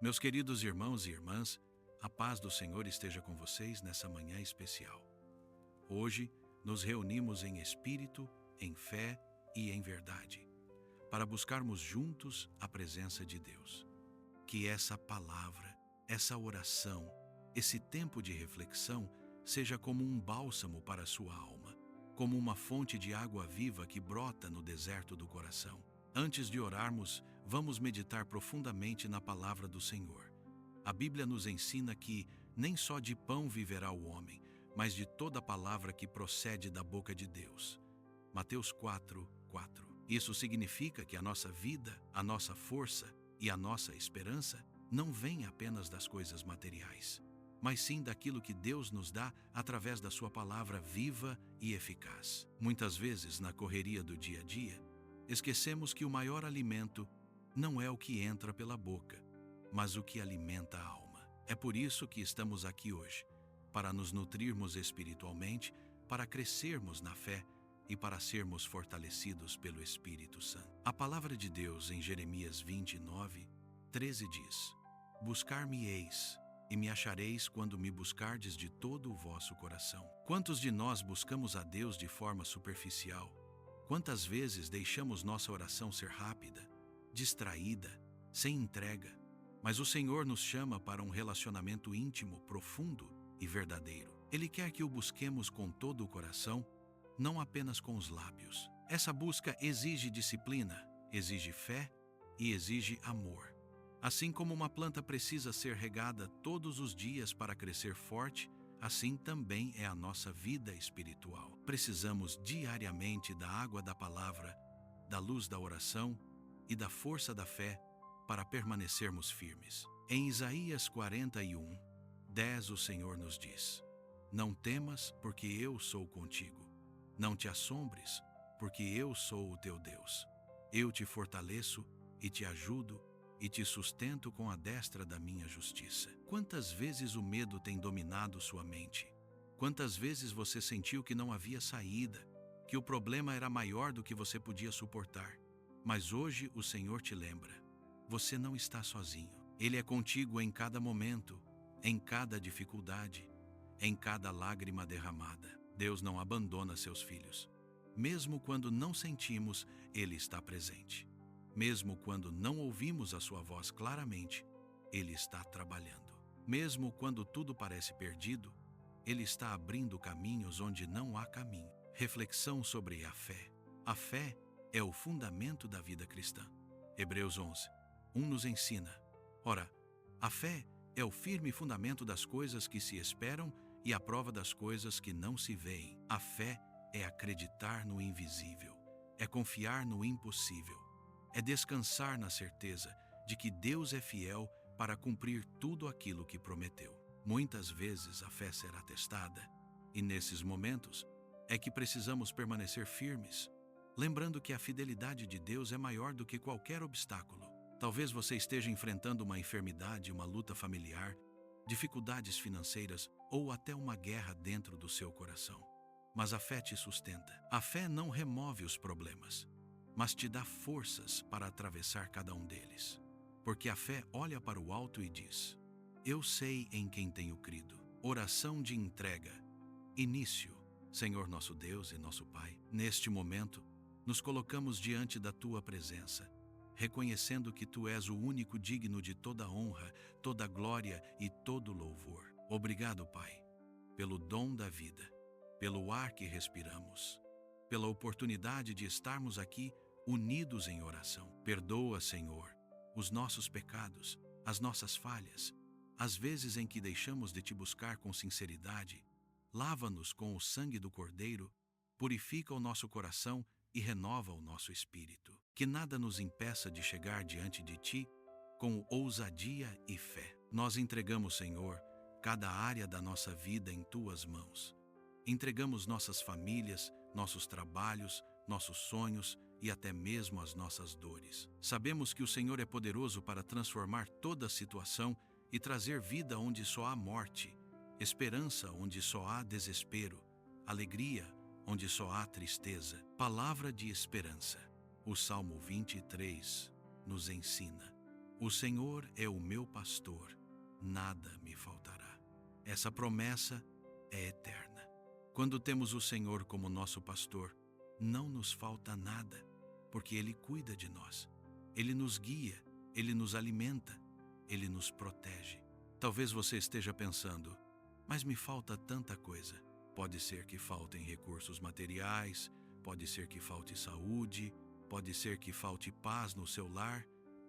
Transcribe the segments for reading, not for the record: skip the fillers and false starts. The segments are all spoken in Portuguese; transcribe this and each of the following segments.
Meus queridos irmãos e irmãs, a paz do Senhor esteja com vocês nessa manhã especial. Hoje, nos reunimos em espírito, em fé e em verdade, para buscarmos juntos a presença de Deus. Que essa palavra, essa oração, esse tempo de reflexão seja como um bálsamo para a sua alma, como uma fonte de água viva que brota no deserto do coração. Antes de orarmos, vamos meditar profundamente na palavra do Senhor. A Bíblia nos ensina que nem só de pão viverá o homem, mas de toda palavra que procede da boca de Deus. Mateus 4:4. Isso significa que a nossa vida, a nossa força e a nossa esperança não vêm apenas das coisas materiais, mas sim daquilo que Deus nos dá através da sua palavra viva e eficaz. Muitas vezes, na correria do dia a dia, esquecemos que o maior alimento não é o que entra pela boca, mas o que alimenta a alma. É por isso que estamos aqui hoje, para nos nutrirmos espiritualmente, para crescermos na fé e para sermos fortalecidos pelo Espírito Santo. A palavra de Deus em Jeremias 29:13 diz: Buscar-me-eis e me achareis quando me buscardes de todo o vosso coração. Quantos de nós buscamos a Deus de forma superficial? Quantas vezes deixamos nossa oração ser rápida, distraída, sem entrega? Mas o Senhor nos chama para um relacionamento íntimo, profundo e verdadeiro. Ele quer que o busquemos com todo o coração, não apenas com os lábios. Essa busca exige disciplina, exige fé e exige amor. Assim como uma planta precisa ser regada todos os dias para crescer forte, assim também é a nossa vida espiritual. Precisamos diariamente da água da palavra, da luz da oração e da força da fé para permanecermos firmes. Em Isaías 41:10 o Senhor nos diz: Não temas, porque eu sou contigo. Não te assombres, porque eu sou o teu Deus. Eu te fortaleço e te ajudo e te sustento com a destra da minha justiça. Quantas vezes o medo tem dominado sua mente? Quantas vezes você sentiu que não havia saída, que o problema era maior do que você podia suportar? Mas hoje o Senhor te lembra: você não está sozinho. Ele é contigo em cada momento, em cada dificuldade, em cada lágrima derramada. Deus não abandona seus filhos. Mesmo quando não sentimos, Ele está presente. Mesmo quando não ouvimos a sua voz claramente, Ele está trabalhando. Mesmo quando tudo parece perdido, Ele está abrindo caminhos onde não há caminho. Reflexão sobre a fé. A fé é o fundamento da vida cristã. Hebreus 11:1 nos ensina: Ora, a fé é o firme fundamento das coisas que se esperam e a prova das coisas que não se veem. A fé é acreditar no invisível, é confiar no impossível, é descansar na certeza de que Deus é fiel para cumprir tudo aquilo que prometeu. Muitas vezes a fé será testada, e nesses momentos é que precisamos permanecer firmes, lembrando que a fidelidade de Deus é maior do que qualquer obstáculo. Talvez você esteja enfrentando uma enfermidade, uma luta familiar, dificuldades financeiras ou até uma guerra dentro do seu coração. Mas a fé te sustenta. A fé não remove os problemas, mas te dá forças para atravessar cada um deles. Porque a fé olha para o alto e diz: Eu sei em quem tenho crido. Oração de entrega. Início. Senhor nosso Deus e nosso Pai, neste momento, nos colocamos diante da Tua presença, reconhecendo que Tu és o único digno de toda honra, toda glória e todo louvor. Obrigado, Pai, pelo dom da vida, pelo ar que respiramos, pela oportunidade de estarmos aqui unidos em oração. Perdoa, Senhor, os nossos pecados, as nossas falhas, as vezes em que deixamos de Te buscar com sinceridade. Lava-nos com o sangue do Cordeiro, purifica o nosso coração e renova o nosso espírito. Que nada nos impeça de chegar diante de Ti com ousadia e fé. Nós entregamos, Senhor, cada área da nossa vida em Tuas mãos. Entregamos nossas famílias, nossos trabalhos, nossos sonhos e até mesmo as nossas dores. Sabemos que o Senhor é poderoso para transformar toda a situação e trazer vida onde só há morte, esperança onde só há desespero, alegria onde só há tristeza. Palavra de esperança. O Salmo 23 nos ensina: O Senhor é o meu pastor, nada me faltará. Essa promessa é eterna. Quando temos o Senhor como nosso pastor, não nos falta nada, porque Ele cuida de nós. Ele nos guia, Ele nos alimenta, Ele nos protege. Talvez você esteja pensando, mas me falta tanta coisa. Pode ser que faltem recursos materiais, pode ser que falte saúde, pode ser que falte paz no seu lar,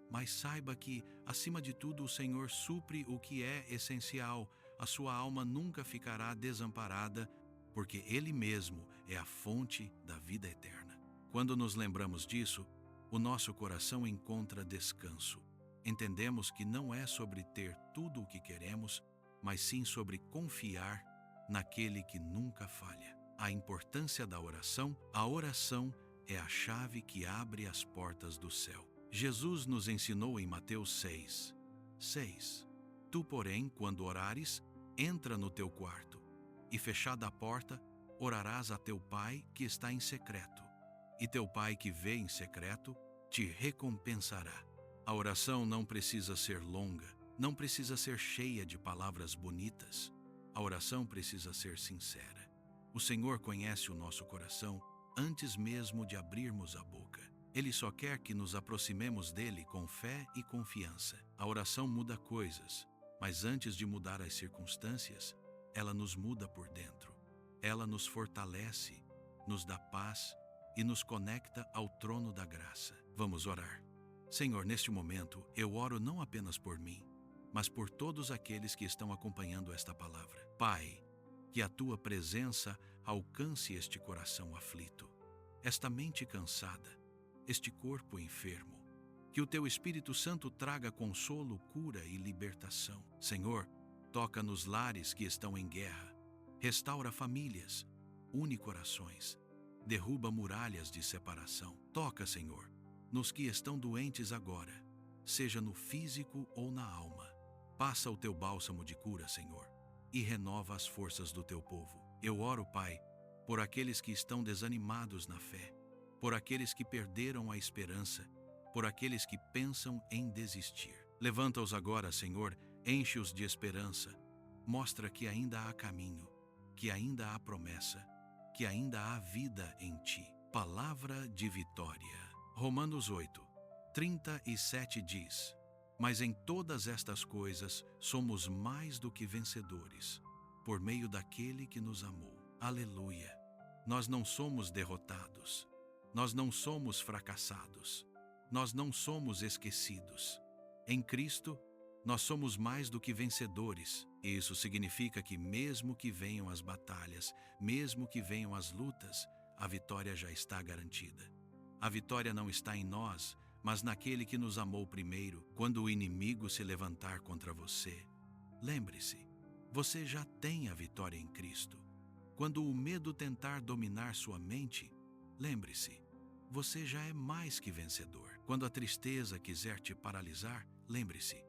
mas saiba que, acima de tudo, o Senhor supre o que é essencial. A sua alma nunca ficará desamparada, porque Ele mesmo é a fonte da vida eterna. Quando nos lembramos disso, o nosso coração encontra descanso. Entendemos que não é sobre ter tudo o que queremos, mas sim sobre confiar naquele que nunca falha. A importância da oração: a oração é a chave que abre as portas do céu. Jesus nos ensinou em Mateus 6:6. Tu, porém, quando orares, entra no teu quarto, e fechada a porta, orarás a teu Pai que está em secreto. E teu Pai que vê em secreto, te recompensará. A oração não precisa ser longa, não precisa ser cheia de palavras bonitas. A oração precisa ser sincera. O Senhor conhece o nosso coração antes mesmo de abrirmos a boca. Ele só quer que nos aproximemos dele com fé e confiança. A oração muda coisas, mas antes de mudar as circunstâncias, ela nos muda por dentro. Ela nos fortalece, nos dá paz e nos conecta ao trono da graça. Vamos orar. Senhor, neste momento, eu oro não apenas por mim, mas por todos aqueles que estão acompanhando esta palavra. Pai, que a Tua presença alcance este coração aflito, esta mente cansada, este corpo enfermo. Que o Teu Espírito Santo traga consolo, cura e libertação. Senhor, toca nos lares que estão em guerra, restaura famílias, une corações, derruba muralhas de separação. Toca, Senhor, nos que estão doentes agora, seja no físico ou na alma. Passa o Teu bálsamo de cura, Senhor, e renova as forças do Teu povo. Eu oro, Pai, por aqueles que estão desanimados na fé, por aqueles que perderam a esperança, por aqueles que pensam em desistir. Levanta-os agora, Senhor, enche-os de esperança, mostra que ainda há caminho, que ainda há promessa, que ainda há vida em Ti. Palavra de vitória. Romanos 8:37 diz: Mas em todas estas coisas somos mais do que vencedores, por meio daquele que nos amou. Aleluia! Nós não somos derrotados, nós não somos fracassados, nós não somos esquecidos. Em Cristo, nós somos mais do que vencedores. Isso significa que mesmo que venham as batalhas, mesmo que venham as lutas, a vitória já está garantida. A vitória não está em nós, mas naquele que nos amou primeiro. Quando o inimigo se levantar contra você, lembre-se, você já tem a vitória em Cristo. Quando o medo tentar dominar sua mente, lembre-se, você já é mais que vencedor. Quando a tristeza quiser te paralisar, lembre-se,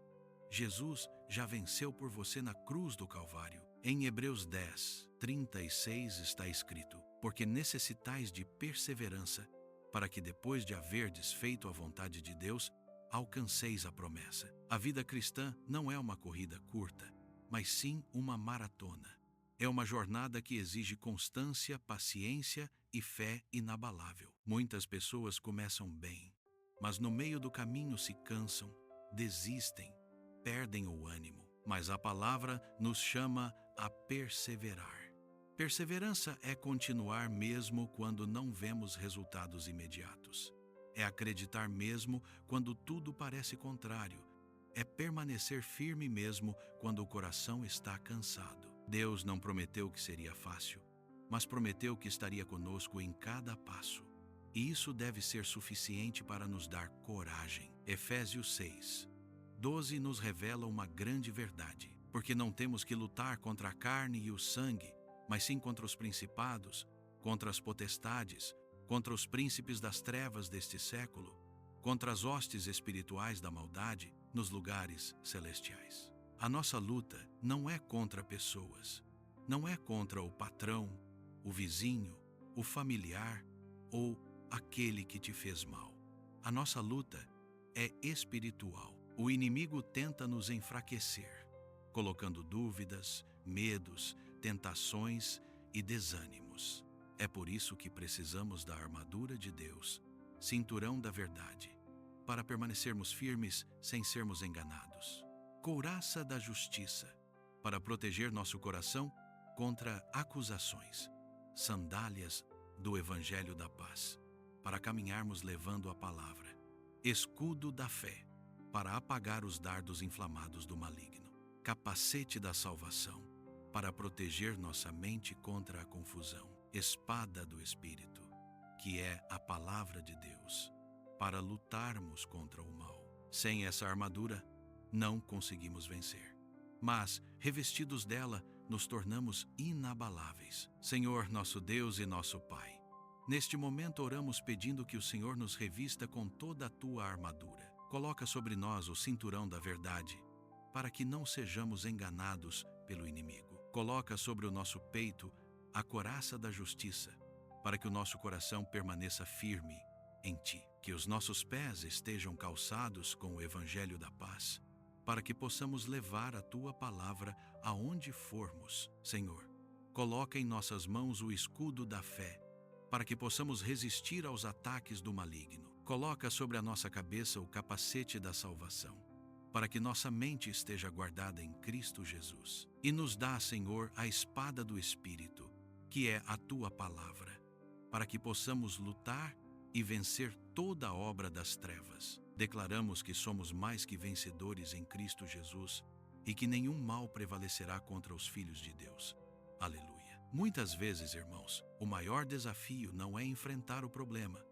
Jesus já venceu por você na cruz do Calvário. Em Hebreus 10:36 está escrito: Porque necessitais de perseverança, para que depois de haverdes feito a vontade de Deus, alcanceis a promessa. A vida cristã não é uma corrida curta, mas sim uma maratona. É uma jornada que exige constância, paciência e fé inabalável. Muitas pessoas começam bem, mas no meio do caminho se cansam, desistem, perdem o ânimo. Mas a palavra nos chama a perseverar. Perseverança é continuar mesmo quando não vemos resultados imediatos. É acreditar mesmo quando tudo parece contrário. É permanecer firme mesmo quando o coração está cansado. Deus não prometeu que seria fácil, mas prometeu que estaria conosco em cada passo. E isso deve ser suficiente para nos dar coragem. Efésios 6:12 nos revela uma grande verdade. Porque não temos que lutar contra a carne e o sangue, mas sim contra os principados, contra as potestades, contra os príncipes das trevas deste século, contra as hostes espirituais da maldade nos lugares celestiais. A nossa luta não é contra pessoas, não é contra o patrão, o vizinho, o familiar ou aquele que te fez mal. A nossa luta é espiritual. O inimigo tenta nos enfraquecer, colocando dúvidas, medos, tentações e desânimos. É por isso que precisamos da armadura de Deus, cinturão da verdade, para permanecermos firmes sem sermos enganados. Couraça da justiça, para proteger nosso coração contra acusações. Sandálias do Evangelho da Paz, para caminharmos levando a palavra. Escudo da fé, para apagar os dardos inflamados do maligno. Capacete da salvação, para proteger nossa mente contra a confusão. Espada do Espírito, que é a palavra de Deus, para lutarmos contra o mal. Sem essa armadura, não conseguimos vencer. Mas, revestidos dela, nos tornamos inabaláveis. Senhor, nosso Deus e nosso Pai, neste momento oramos pedindo que o Senhor nos revista com toda a tua armadura. Coloca sobre nós o cinturão da verdade, para que não sejamos enganados pelo inimigo. Coloca sobre o nosso peito a couraça da justiça, para que o nosso coração permaneça firme em Ti. Que os nossos pés estejam calçados com o Evangelho da Paz, para que possamos levar a Tua palavra aonde formos. Senhor, coloca em nossas mãos o escudo da fé, para que possamos resistir aos ataques do maligno. Coloca sobre a nossa cabeça o capacete da salvação, para que nossa mente esteja guardada em Cristo Jesus. E nos dá, Senhor, a espada do Espírito, que é a Tua palavra, para que possamos lutar e vencer toda a obra das trevas. Declaramos que somos mais que vencedores em Cristo Jesus e que nenhum mal prevalecerá contra os filhos de Deus. Aleluia. Muitas vezes, irmãos, o maior desafio não é enfrentar o problema,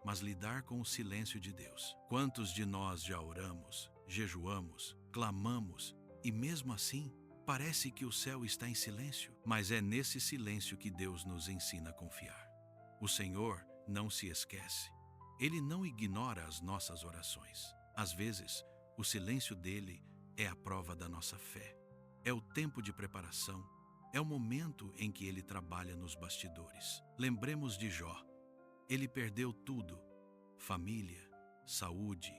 mas lidar com o silêncio de Deus. Quantos de nós já oramos, jejuamos, clamamos e mesmo assim parece que o céu está em silêncio? Mas é nesse silêncio que Deus nos ensina a confiar. O Senhor não se esquece. Ele não ignora as nossas orações. Às vezes, o silêncio dele é a prova da nossa fé. É o tempo de preparação. É o momento em que ele trabalha nos bastidores. Lembremos de Jó. Ele perdeu tudo: família, saúde,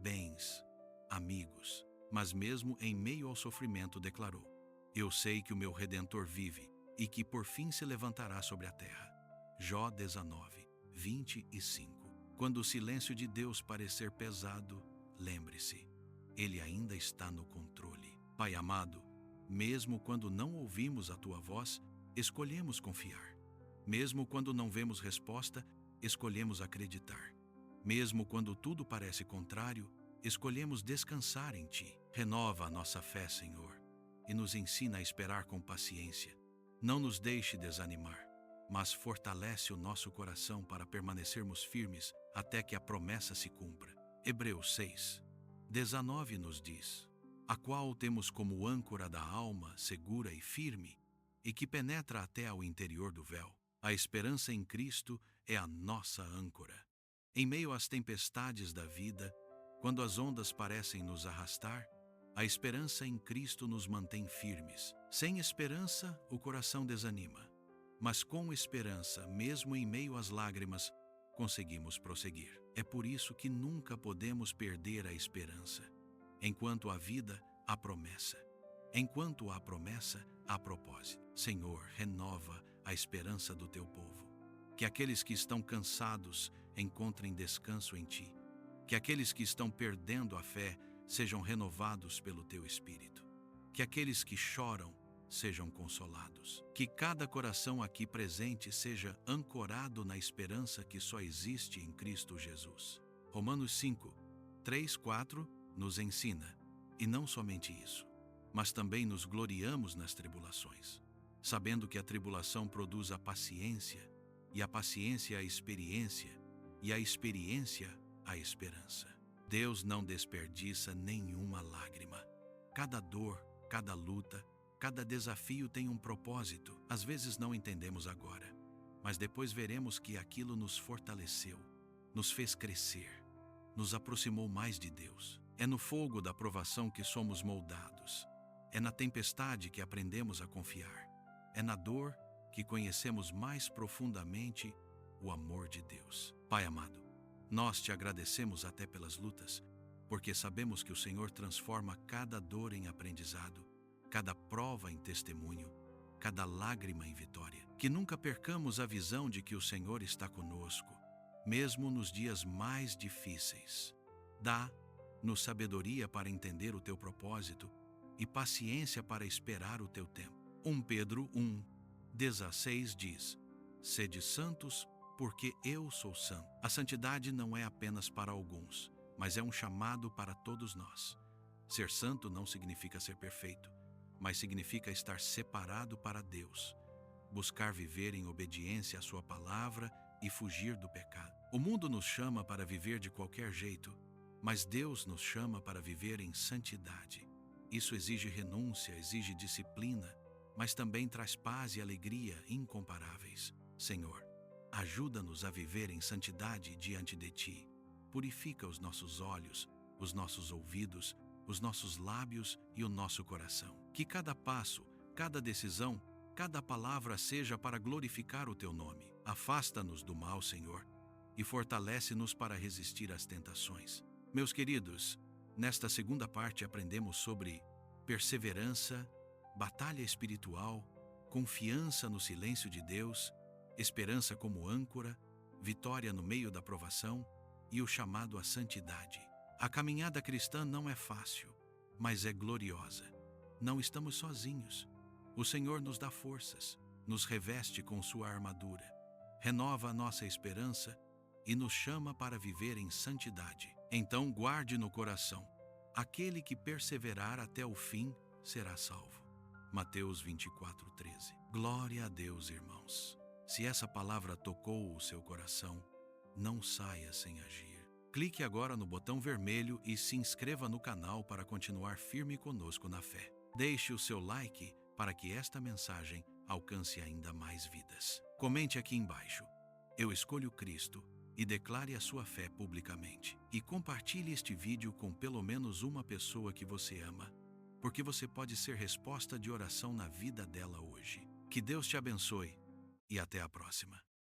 bens, amigos. Mas mesmo em meio ao sofrimento declarou: eu sei que o meu Redentor vive e que por fim se levantará sobre a terra. Jó 19, 25. Quando o silêncio de Deus parecer pesado, lembre-se, Ele ainda está no controle. Pai amado, mesmo quando não ouvimos a Tua voz, escolhemos confiar. Mesmo quando não vemos resposta, escolhemos acreditar. Mesmo quando tudo parece contrário, escolhemos descansar em Ti. Renova a nossa fé, Senhor, e nos ensina a esperar com paciência. Não nos deixe desanimar, mas fortalece o nosso coração para permanecermos firmes até que a promessa se cumpra. Hebreus 6, 19 nos diz: a qual temos como âncora da alma segura e firme, e que penetra até ao interior do véu. A esperança em Cristo é a nossa âncora. Em meio às tempestades da vida, quando as ondas parecem nos arrastar, a esperança em Cristo nos mantém firmes. Sem esperança, o coração desanima. Mas com esperança, mesmo em meio às lágrimas, conseguimos prosseguir. É por isso que nunca podemos perder a esperança. Enquanto há vida, há promessa. Enquanto há promessa, há propósito. Senhor, renova a esperança do Teu povo. Que aqueles que estão cansados encontrem descanso em Ti. Que aqueles que estão perdendo a fé sejam renovados pelo Teu Espírito. Que aqueles que choram sejam consolados. Que cada coração aqui presente seja ancorado na esperança que só existe em Cristo Jesus. Romanos 5, 3, 4 nos ensina, e não somente isso, mas também nos gloriamos nas tribulações, sabendo que a tribulação produz a paciência, e a paciência a experiência, e a experiência a esperança. Deus não desperdiça nenhuma lágrima. Cada dor, cada luta, cada desafio tem um propósito. Às vezes não entendemos agora, mas depois veremos que aquilo nos fortaleceu, nos fez crescer, nos aproximou mais de Deus. É no fogo da provação que somos moldados. É na tempestade que aprendemos a confiar. É na dor que conhecemos mais profundamente o amor de Deus. Pai amado, nós Te agradecemos até pelas lutas, porque sabemos que o Senhor transforma cada dor em aprendizado, cada prova em testemunho, cada lágrima em vitória. Que nunca percamos a visão de que o Senhor está conosco, mesmo nos dias mais difíceis. Dá-nos sabedoria para entender o teu propósito e paciência para esperar o teu tempo. 1 Pedro 1:16 diz: Sede santos, porque eu sou santo. A santidade não é apenas para alguns, mas é um chamado para todos nós. Ser santo não significa ser perfeito, mas significa estar separado para Deus, buscar viver em obediência à sua palavra e fugir do pecado. O mundo nos chama para viver de qualquer jeito, mas Deus nos chama para viver em santidade. Isso exige renúncia, exige disciplina, mas também traz paz e alegria incomparáveis. Senhor, ajuda-nos a viver em santidade diante de Ti. Purifica os nossos olhos, os nossos ouvidos, os nossos lábios e o nosso coração. Que cada passo, cada decisão, cada palavra seja para glorificar o Teu nome. Afasta-nos do mal, Senhor, e fortalece-nos para resistir às tentações. Meus queridos, nesta segunda parte aprendemos sobre perseverança, batalha espiritual, confiança no silêncio de Deus, esperança como âncora, vitória no meio da provação e o chamado à santidade. A caminhada cristã não é fácil, mas é gloriosa. Não estamos sozinhos. O Senhor nos dá forças, nos reveste com sua armadura, renova a nossa esperança e nos chama para viver em santidade. Então guarde no coração: aquele que perseverar até o fim será salvo. Mateus 24:13. Glória a Deus, irmãos. Se essa palavra tocou o seu coração, não saia sem agir. Clique agora no botão vermelho e se inscreva no canal para continuar firme conosco na fé. Deixe o seu like para que esta mensagem alcance ainda mais vidas. Comente aqui embaixo: Eu escolho Cristo, e declare a sua fé publicamente. E compartilhe este vídeo com pelo menos uma pessoa que você ama, porque você pode ser resposta de oração na vida dela hoje. Que Deus te abençoe e até a próxima.